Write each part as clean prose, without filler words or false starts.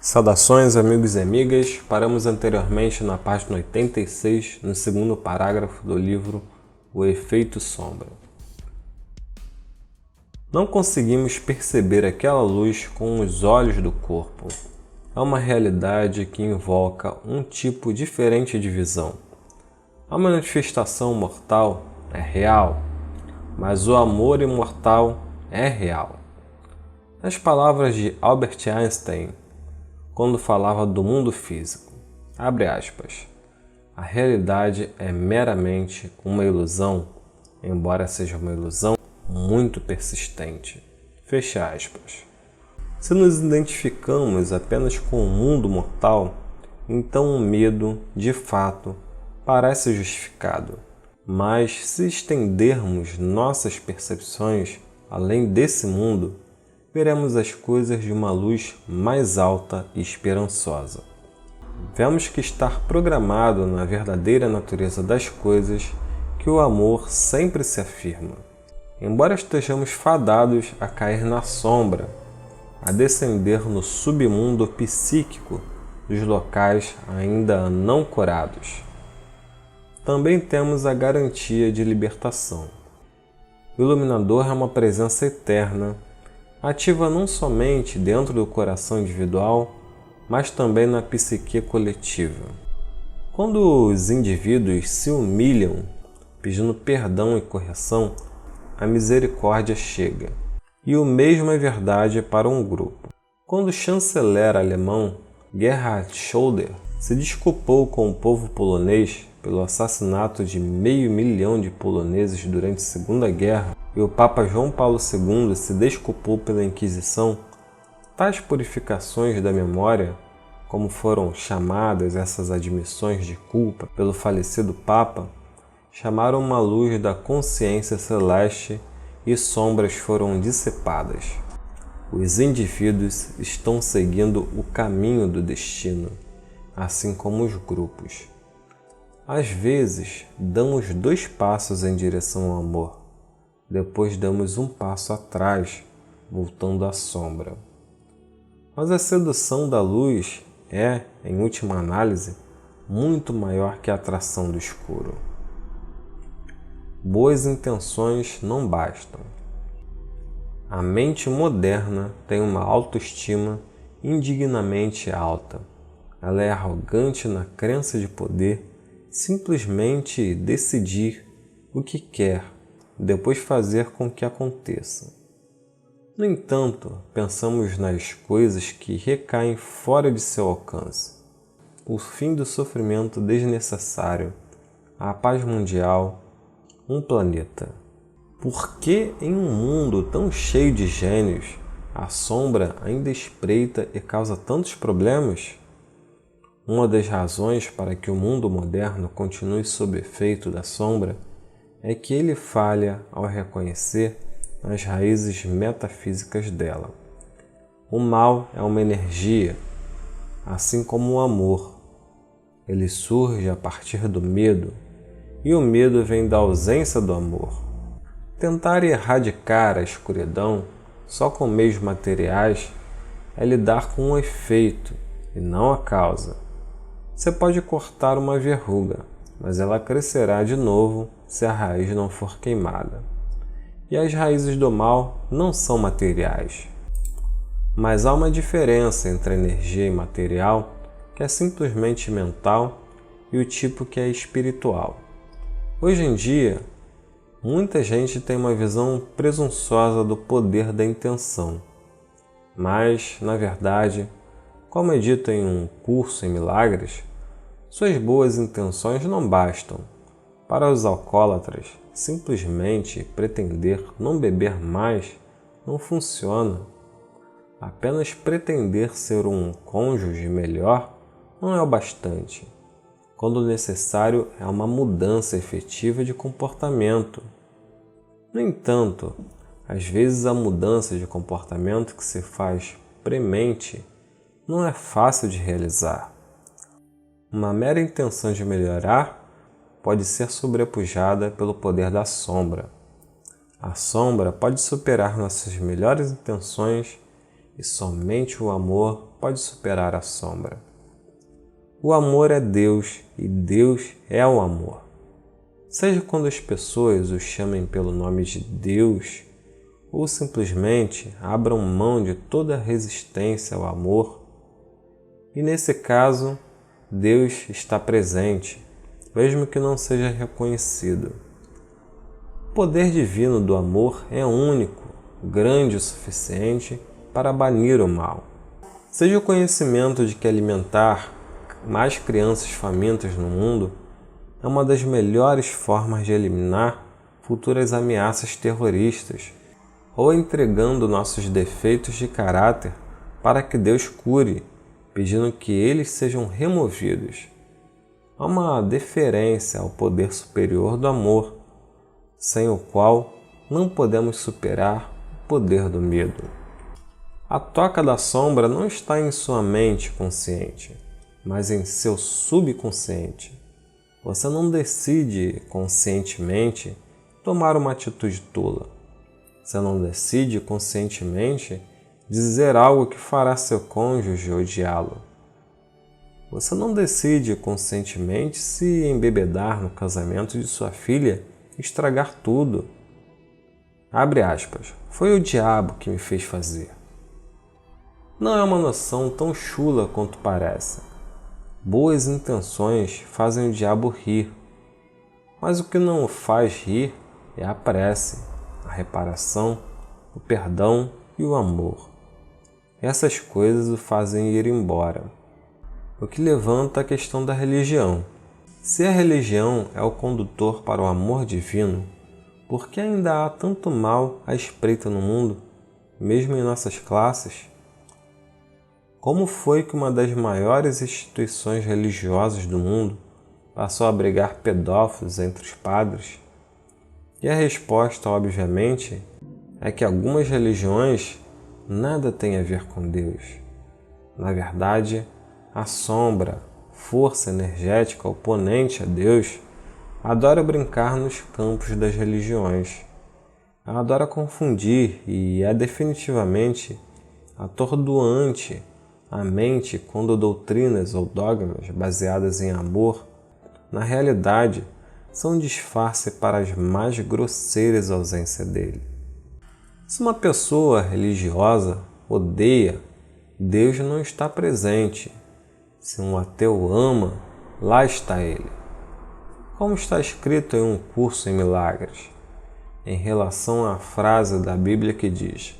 Saudações, amigos e amigas. Paramos anteriormente na página 86, no segundo parágrafo do livro O Efeito Sombra. Não conseguimos perceber aquela luz com os olhos do corpo. É uma realidade que invoca um tipo diferente de visão. A manifestação mortal é real, mas o amor imortal é real. Nas palavras de Albert Einstein, quando falava do mundo físico, abre aspas, a realidade é meramente uma ilusão, embora seja uma ilusão muito persistente. Fecha aspas. Se nos identificamos apenas com o mundo mortal, então o medo, de fato, parece justificado. Mas se estendermos nossas percepções além desse mundo, veremos as coisas de uma luz mais alta e esperançosa. Vemos que está programado na verdadeira natureza das coisas que o amor sempre se afirma. Embora estejamos fadados a cair na sombra, a descender no submundo psíquico dos locais ainda não curados, também temos a garantia de libertação. O iluminador é uma presença eterna, ativa não somente dentro do coração individual, mas também na psique coletiva. Quando os indivíduos se humilham, pedindo perdão e correção, a misericórdia chega. E o mesmo é verdade para um grupo. Quando o chanceler alemão Gerhard Schröder se desculpou com o povo polonês pelo assassinato de 500 mil de poloneses durante a Segunda Guerra, e o Papa João Paulo II se desculpou pela Inquisição, tais purificações da memória, como foram chamadas essas admissões de culpa pelo falecido Papa, chamaram uma luz da consciência celeste e sombras foram dissipadas. Os indivíduos estão seguindo o caminho do destino, assim como os grupos. Às vezes, damos 2 passos em direção ao amor, depois damos um passo atrás, voltando à sombra. Mas a sedução da luz é, em última análise, muito maior que a atração do escuro. Boas intenções não bastam. A mente moderna tem uma autoestima indignamente alta. Ela é arrogante na crença de poder simplesmente decidir o que quer, depois fazer com que aconteça. No entanto, pensamos nas coisas que recaem fora de seu alcance. O fim do sofrimento desnecessário, a paz mundial, um planeta. Por que em um mundo tão cheio de gênios, a sombra ainda espreita e causa tantos problemas? Uma das razões para que o mundo moderno continue sob efeito da sombra é que ele falha ao reconhecer as raízes metafísicas dela. O mal é uma energia, assim como o amor. Ele surge a partir do medo, e o medo vem da ausência do amor. Tentar erradicar a escuridão só com meios materiais é lidar com o efeito e não a causa. Você pode cortar uma verruga, mas ela crescerá de novo se a raiz não for queimada. E as raízes do mal não são materiais. Mas há uma diferença entre a energia imaterial, que é simplesmente mental, e o tipo que é espiritual. Hoje em dia, muita gente tem uma visão presunçosa do poder da intenção. Mas, na verdade, como é dito em um curso em milagres, suas boas intenções não bastam. Para os alcoólatras, simplesmente pretender não beber mais não funciona. Apenas pretender ser um cônjuge melhor não é o bastante, quando o necessário é uma mudança efetiva de comportamento. No entanto, às vezes a mudança de comportamento que se faz premente não é fácil de realizar. Uma mera intenção de melhorar pode ser sobrepujada pelo poder da sombra. A sombra pode superar nossas melhores intenções e somente o amor pode superar a sombra. O amor é Deus e Deus é o amor. Seja quando as pessoas o chamem pelo nome de Deus ou simplesmente abram mão de toda resistência ao amor, e nesse caso, Deus está presente, mesmo que não seja reconhecido. O poder divino do amor é único, grande o suficiente para banir o mal. Seja o conhecimento de que alimentar mais crianças famintas no mundo é uma das melhores formas de eliminar futuras ameaças terroristas, ou entregando nossos defeitos de caráter para que Deus cure, pedindo que eles sejam removidos. Há uma deferência ao poder superior do amor, sem o qual não podemos superar o poder do medo. A toca da sombra não está em sua mente consciente, mas em seu subconsciente. Você não decide conscientemente tomar uma atitude tola. Você não decide conscientemente dizer algo que fará seu cônjuge odiá-lo. Você não decide conscientemente se embebedar no casamento de sua filha e estragar tudo. Abre aspas. Foi o diabo que me fez fazer. Não é uma noção tão chula quanto parece. Boas intenções fazem o diabo rir, mas o que não o faz rir é a prece, a reparação, o perdão e o amor. Essas coisas o fazem ir embora. O que levanta a questão da religião. Se a religião é o condutor para o amor divino, por que ainda há tanto mal à espreita no mundo, mesmo em nossas classes? Como foi que uma das maiores instituições religiosas do mundo passou a abrigar pedófilos entre os padres? E a resposta, obviamente, é que algumas religiões nada têm a ver com Deus. Na verdade, a sombra, força energética oponente a Deus, adora brincar nos campos das religiões. Ela adora confundir e é definitivamente atordoante a mente quando doutrinas ou dogmas baseadas em amor, na realidade, são um disfarce para as mais grosseiras ausências dele. Se uma pessoa religiosa odeia, Deus não está presente. Se um ateu ama, lá está ele. Como está escrito em um curso em milagres, em relação à frase da Bíblia que diz,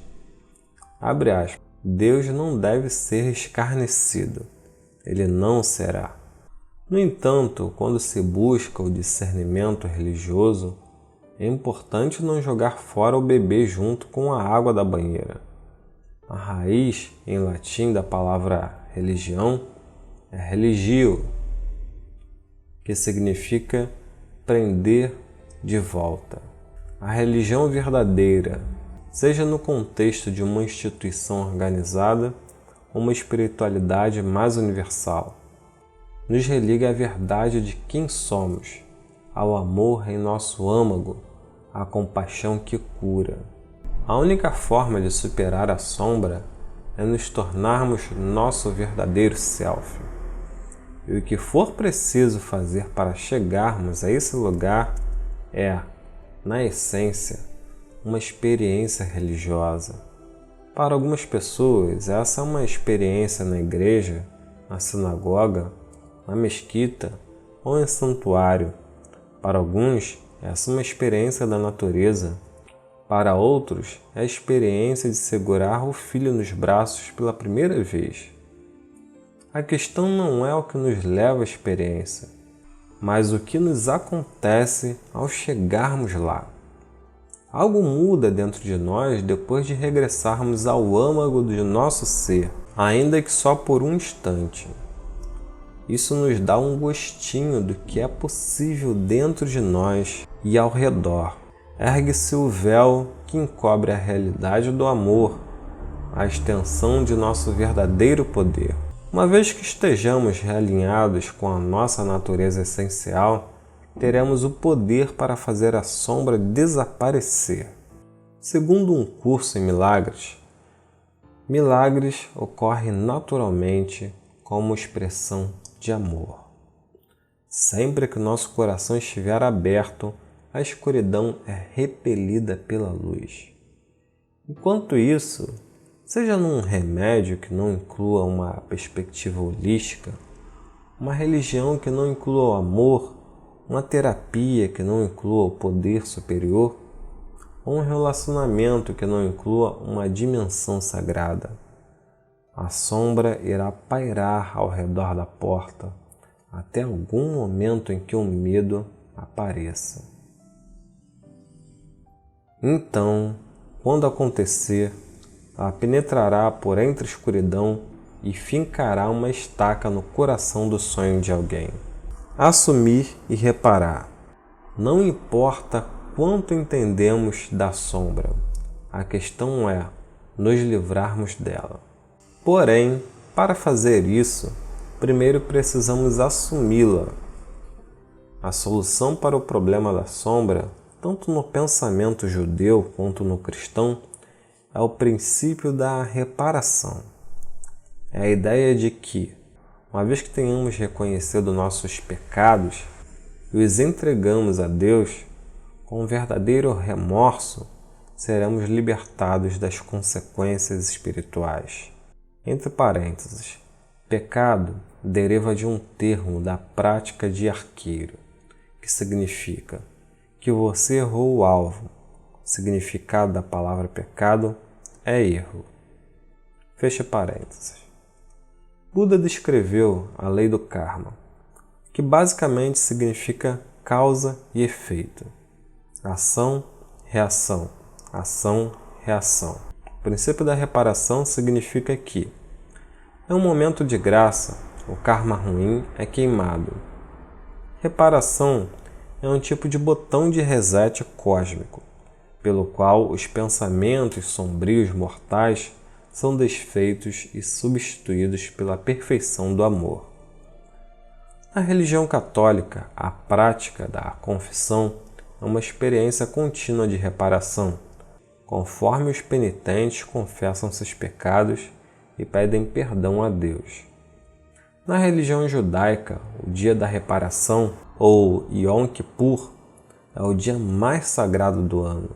abre aspas, Deus não deve ser escarnecido, ele não será. No entanto, quando se busca o discernimento religioso, é importante não jogar fora o bebê junto com a água da banheira. A raiz, em latim, da palavra religião é religio, que significa prender de volta. A religião verdadeira, seja no contexto de uma instituição organizada ou uma espiritualidade mais universal, nos religa à verdade de quem somos, ao amor em nosso âmago, à compaixão que cura. A única forma de superar a sombra é nos tornarmos nosso verdadeiro self. E o que for preciso fazer para chegarmos a esse lugar é, na essência, uma experiência religiosa. Para algumas pessoas, essa é uma experiência na igreja, na sinagoga, na mesquita ou em santuário. Para alguns, essa é uma experiência da natureza. Para outros, é a experiência de segurar o filho nos braços pela primeira vez. A questão não é o que nos leva à experiência, mas o que nos acontece ao chegarmos lá. Algo muda dentro de nós depois de regressarmos ao âmago do nosso ser, ainda que só por um instante. Isso nos dá um gostinho do que é possível dentro de nós e ao redor. Ergue-se o véu que encobre a realidade do amor, a extensão de nosso verdadeiro poder. Uma vez que estejamos realinhados com a nossa natureza essencial, teremos o poder para fazer a sombra desaparecer. Segundo um curso em milagres, Milagres ocorrem naturalmente como expressão de amor. Sempre que nosso coração estiver aberto, a escuridão é repelida pela luz. Enquanto isso, seja num remédio que não inclua uma perspectiva holística, uma religião que não inclua o amor, uma terapia que não inclua o poder superior, ou um relacionamento que não inclua uma dimensão sagrada, a sombra irá pairar ao redor da porta até algum momento em que o medo apareça. Então, quando acontecer, ela penetrará por entre a escuridão e fincará uma estaca no coração do sonho de alguém. Assumir e reparar. Não importa quanto entendemos da sombra, a questão é nos livrarmos dela. Porém, para fazer isso, primeiro precisamos assumi-la. A solução para o problema da sombra, tanto no pensamento judeu quanto no cristão, é o princípio da reparação. É a ideia de que, uma vez que tenhamos reconhecido nossos pecados e os entregamos a Deus, com um verdadeiro remorso, seremos libertados das consequências espirituais. Entre parênteses, pecado deriva de um termo da prática de arqueiro, que significa que você errou o alvo. O significado da palavra pecado é erro. Fecha parênteses. Buda descreveu a lei do karma, que basicamente significa causa e efeito. Ação, reação. Ação, reação. O princípio da reparação significa que, em um momento de graça, o karma ruim é queimado. Reparação é um tipo de botão de reset cósmico, pelo qual os pensamentos sombrios mortais são desfeitos e substituídos pela perfeição do amor. Na religião católica, a prática da confissão é uma experiência contínua de reparação, conforme os penitentes confessam seus pecados e pedem perdão a Deus. Na religião judaica, o dia da reparação, ou Yom Kippur, é o dia mais sagrado do ano.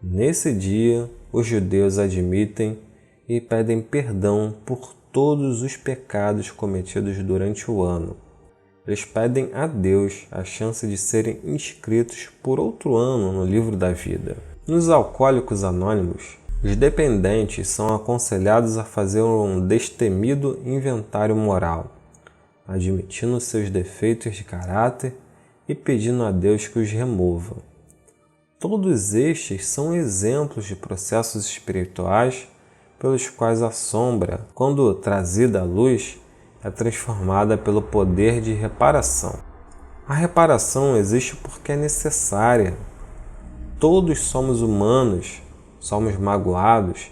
Nesse dia, os judeus admitem e pedem perdão por todos os pecados cometidos durante o ano. Eles pedem a Deus a chance de serem inscritos por outro ano no livro da vida. Nos Alcoólicos Anônimos, os dependentes são aconselhados a fazer um destemido inventário moral, admitindo seus defeitos de caráter e pedindo a Deus que os remova. Todos estes são exemplos de processos espirituais pelos quais a sombra, quando trazida à luz, é transformada pelo poder de reparação. A reparação existe porque é necessária. Todos somos humanos, somos magoados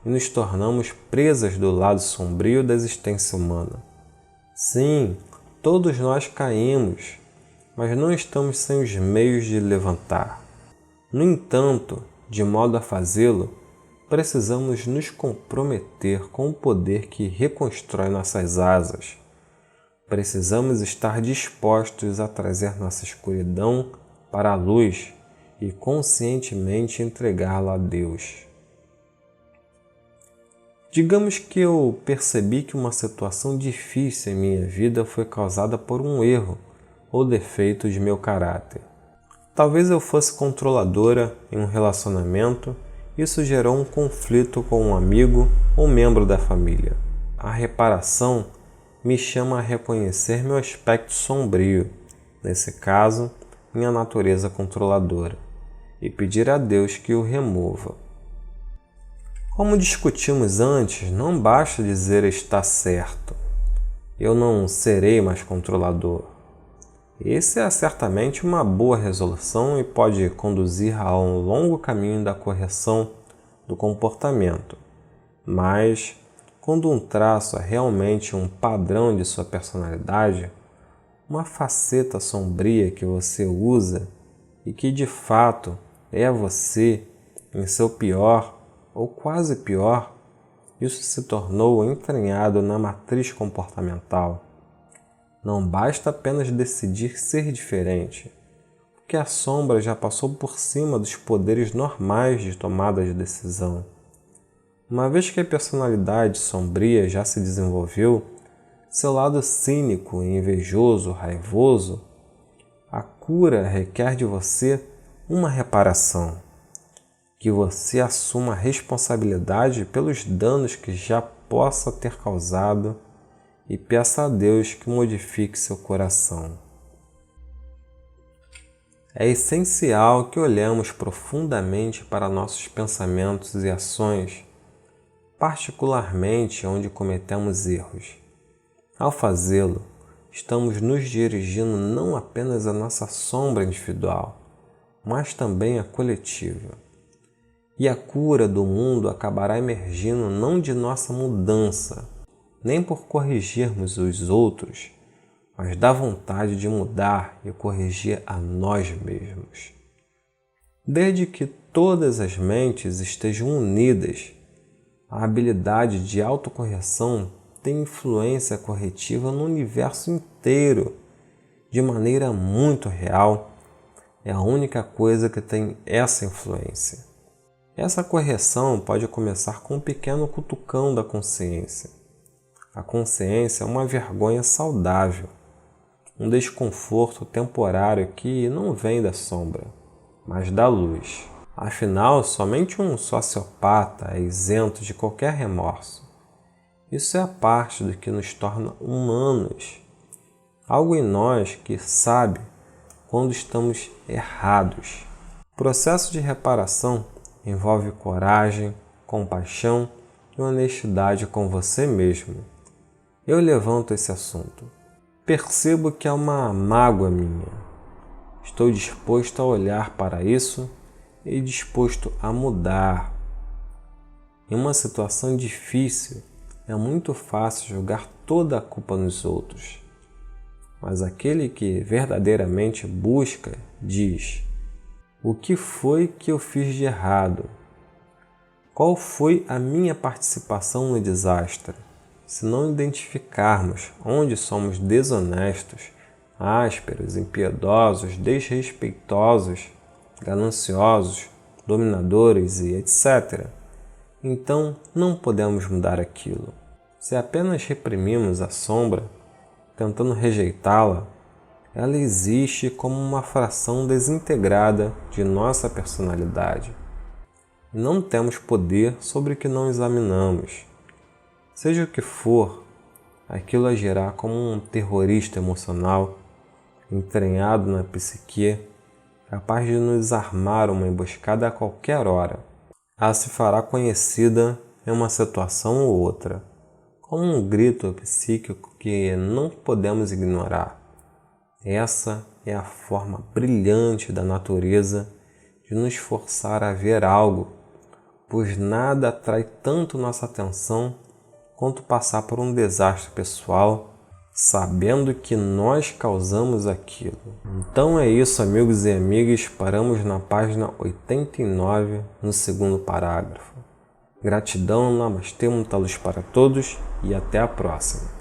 e nos tornamos presas do lado sombrio da existência humana. Sim, todos nós caímos, mas não estamos sem os meios de levantar. No entanto, de modo a fazê-lo, precisamos nos comprometer com o poder que reconstrói nossas asas. Precisamos estar dispostos a trazer nossa escuridão para a luz e conscientemente entregá-la a Deus. Digamos que eu percebi que uma situação difícil em minha vida foi causada por um erro ou defeito de meu caráter. Talvez eu fosse controladora em um relacionamento. Isso gerou um conflito com um amigo ou membro da família. A reparação me chama a reconhecer meu aspecto sombrio, nesse caso, minha natureza controladora, e pedir a Deus que o remova. Como discutimos antes, não basta dizer está certo. Eu não serei mais controlador. Essa é certamente uma boa resolução e pode conduzir a um longo caminho da correção do comportamento. Mas, quando um traço é realmente um padrão de sua personalidade, uma faceta sombria que você usa e que de fato é você em seu pior ou quase pior, Isso se tornou entranhado na matriz comportamental. Não basta apenas decidir ser diferente, porque a sombra já passou por cima dos poderes normais de tomada de decisão. Uma vez que a personalidade sombria já se desenvolveu, seu lado cínico, invejoso, raivoso, a cura requer de você uma reparação, que você assuma a responsabilidade pelos danos que já possa ter causado e peça a Deus que modifique seu coração. É essencial que olhemos profundamente para nossos pensamentos e ações, particularmente onde cometemos erros. Ao fazê-lo, estamos nos dirigindo não apenas à nossa sombra individual, mas também à coletiva. E a cura do mundo acabará emergindo não de nossa mudança, nem por corrigirmos os outros, mas da vontade de mudar e corrigir a nós mesmos. Desde que todas as mentes estejam unidas, a habilidade de autocorreção tem influência corretiva no universo inteiro, de maneira muito real. É a única coisa que tem essa influência. Essa correção pode começar com um pequeno cutucão da consciência. A consciência é uma vergonha saudável, um desconforto temporário que não vem da sombra, mas da luz. Afinal, somente um sociopata é isento de qualquer remorso. Isso é a parte do que nos torna humanos, algo em nós que sabe quando estamos errados. O processo de reparação envolve coragem, compaixão e honestidade com você mesmo. Eu levanto esse assunto. Percebo que há uma mágoa minha. Estou disposto a olhar para isso e disposto a mudar. Em uma situação difícil, é muito fácil jogar toda a culpa nos outros. Mas aquele que verdadeiramente busca diz: o que foi que eu fiz de errado? Qual foi a minha participação no desastre? Se não identificarmos onde somos desonestos, ásperos, impiedosos, desrespeitosos, gananciosos, dominadores e etc., então não podemos mudar aquilo. Se apenas reprimimos a sombra, tentando rejeitá-la, ela existe como uma fração desintegrada de nossa personalidade. E não temos poder sobre o que não examinamos. Seja o que for, aquilo agirá como um terrorista emocional, entranhado na psique, capaz de nos armar uma emboscada a qualquer hora. Ela se fará conhecida em uma situação ou outra, como um grito psíquico que não podemos ignorar. Essa é a forma brilhante da natureza de nos forçar a ver algo, pois nada atrai tanto nossa atenção quanto passar por um desastre pessoal, sabendo que nós causamos aquilo. Então é isso, amigos e amigas, paramos na página 89, no segundo parágrafo. Gratidão, namastê, muita luz para todos e até a próxima.